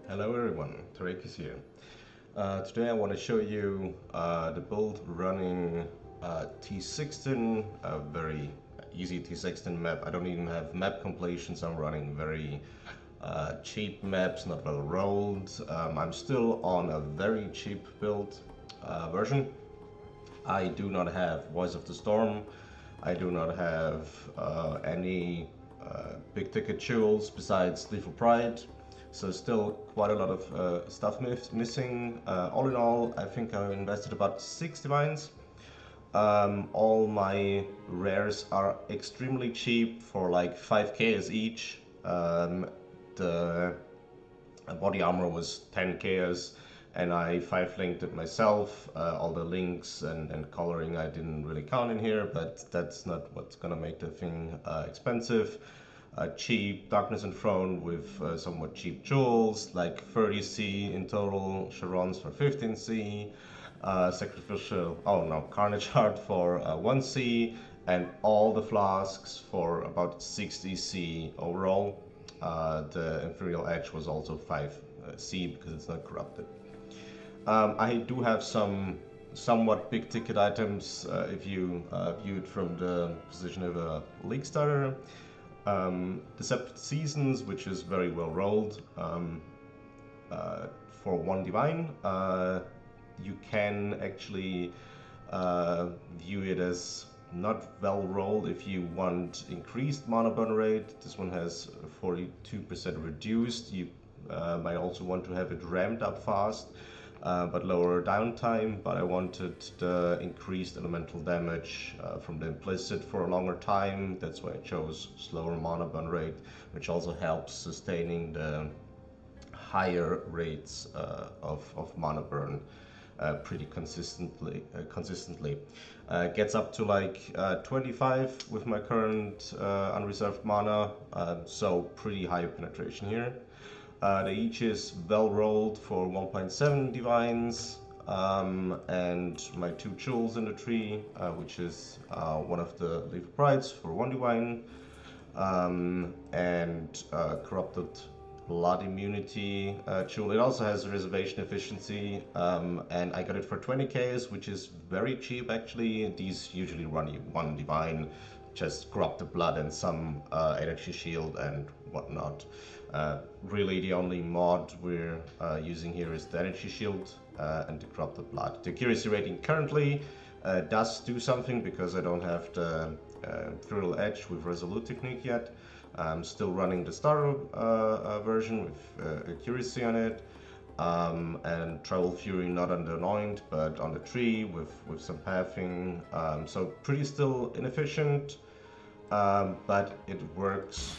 Hello everyone, Tarekis here. Today I want to show you the build running T16, a very easy T16 map. I don't even have map completions, I'm running very cheap maps, not well rolled. I'm still on a very cheap build version. I do not have Voice of the Storm, I do not have any big ticket jewels besides Lethal Pride. So still quite a lot of stuff missing. All in all, I think I invested about 6 divines. All my rares are extremely cheap for like 5k each. The body armor was 10k and I 5-linked it myself. All the links and coloring I didn't really count in here, but that's not what's gonna make the thing expensive. Cheap Darkness Enthroned with somewhat cheap jewels, like 30c in total, Charons for 15c, Carnage Heart for 1c, and all the flasks for about 60c overall. The Imperial Edge was also 5c because it's not corrupted. I do have some somewhat big ticket items if you view it from the position of a league starter. Deceptive Seasons, which is very well rolled for 1 divine. You can actually view it as not well rolled if you want increased mana burn rate. This one has 42% reduced. You might also want to have it ramped up fast, but lower downtime. But I wanted the increased elemental damage from the implicit for a longer time. That's why I chose slower mana burn rate, which also helps sustaining the higher rates of mana burn pretty consistently. Gets up to like 25 with my current unreserved mana, so pretty high penetration here. The each is well rolled for 1.7 divines, and my 2 jewels in the tree, which is one of the Lethal Prides for 1 divine, and Corrupted Blood Immunity jewel. It also has reservation efficiency, and I got it for 20k, which is very cheap actually. These usually run you 1 divine, just Corrupted Blood and some energy shield and whatnot. Really the only mod we're using here is the energy shield and the Corrupted Blood. The accuracy rating currently does do something because I don't have the Imperial Edge with Resolute technique yet. I'm still running the starter version with accuracy on it, and Travel Fury not on the Anoint but on the tree with some pathing, so pretty still inefficient, but it works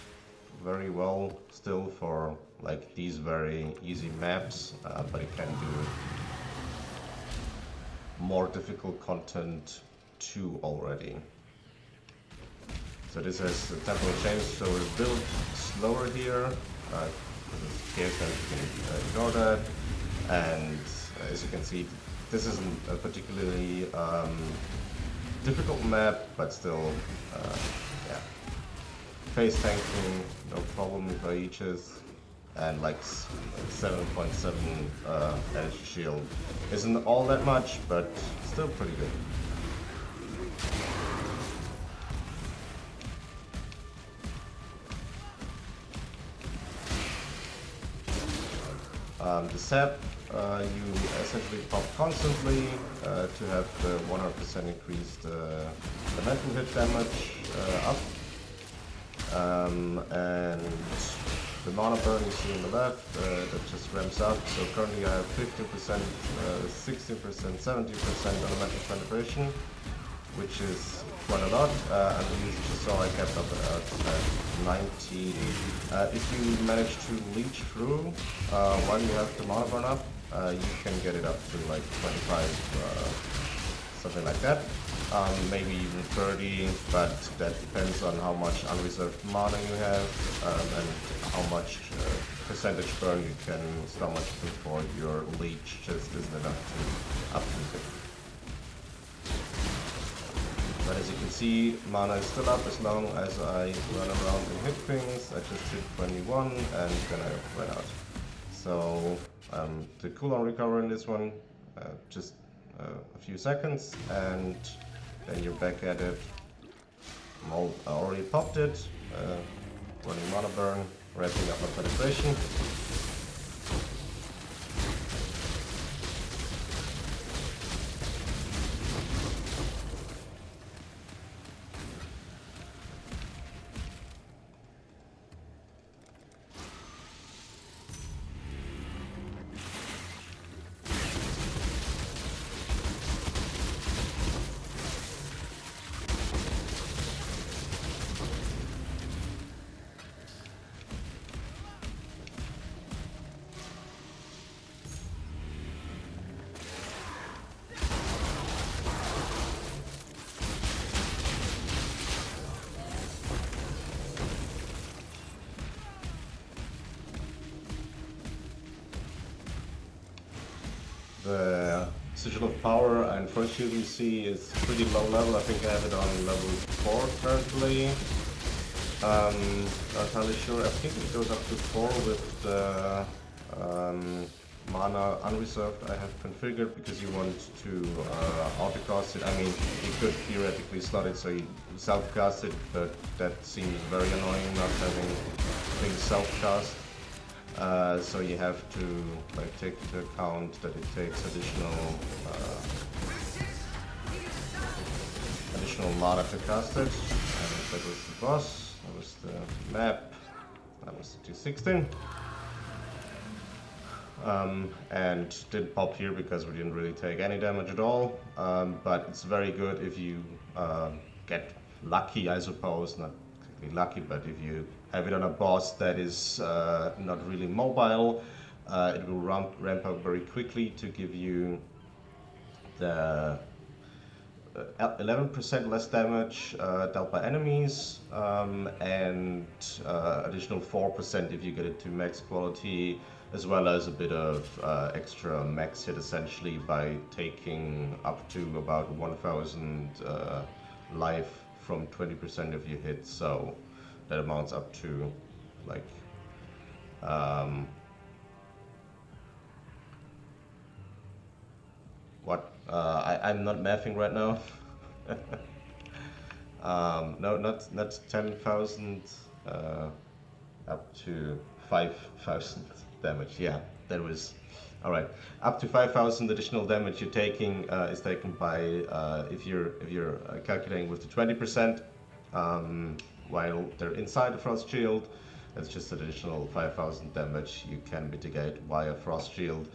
very well still for like these very easy maps, but it can do more difficult content too already. So this has a temporal change, so we're built slower here, you can ignore that, and as you can see, this isn't a particularly difficult map, but still, yeah. Facetanking, no problem with Aegis, and like 7.7 energy shield isn't all that much, but still pretty good. The sap you essentially pop constantly to have the 100% increased elemental hit damage up. And the mana burn you see on the left, that just ramps up. So currently I have 15%, 16%, 70% elemental penetration, which is quite a lot. And you just saw I kept up at 90. If you manage to leech through while you have the mana burn up, you can get it up to like 25, something like that. Maybe even 30, but that depends on how much unreserved mana you have, and how much percentage burn you can stomach before your leech just isn't enough to uproot it. But as you can see, mana is still up as long as I run around and hit things. I just hit 21 and then I ran out. So So the cooldown recovery in this one, just a few seconds, and then you're back at it. I already popped it, running mana burn, ramping up my penetration. The Sigil of Power and First Shield you see is pretty low level. I think I have it on level 4 currently. Not entirely sure. I think it goes up to 4 with the mana unreserved I have configured, because you want to autocast it. I mean, you could theoretically slot it so you self-cast it, but that seems very annoying not having things self-cast. So you have to take into account that it takes additional mana to cast it. And that was the boss, that was the map, that was the T16. And didn't pop here because we didn't really take any damage at all. But it's very good if you get lucky, I suppose, not exactly lucky, but if you have it on a boss that is not really mobile, it will ramp up very quickly to give you the 11% less damage dealt by enemies, and additional 4% if you get it to max quality, as well as a bit of extra max hit essentially by taking up to about 1000 life from 20% of your hits. So that amounts up to like I'm not mathing right now. No, not 10,000, up to 5,000 damage. Yeah, that was all right. Up to 5,000 additional damage you're taking is taken by if you're calculating with the 20%, while they're inside the frost shield. That's just additional 5,000 damage you can mitigate via frost shield.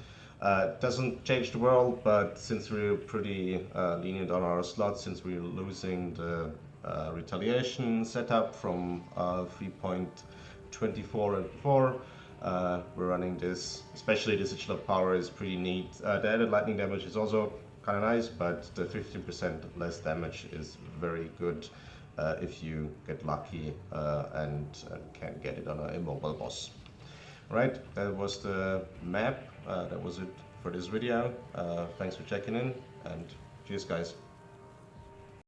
Doesn't change the world, but since we're pretty lenient on our slots, since we're losing the retaliation setup from 3.24 and before, we're running this. Especially the Sigil of Power is pretty neat. The added lightning damage is also kind of nice, but the 15% less damage is very good if you get lucky and can get it on an immobile boss. Right, that was the map. That was it for this video. Thanks for checking in, and cheers guys.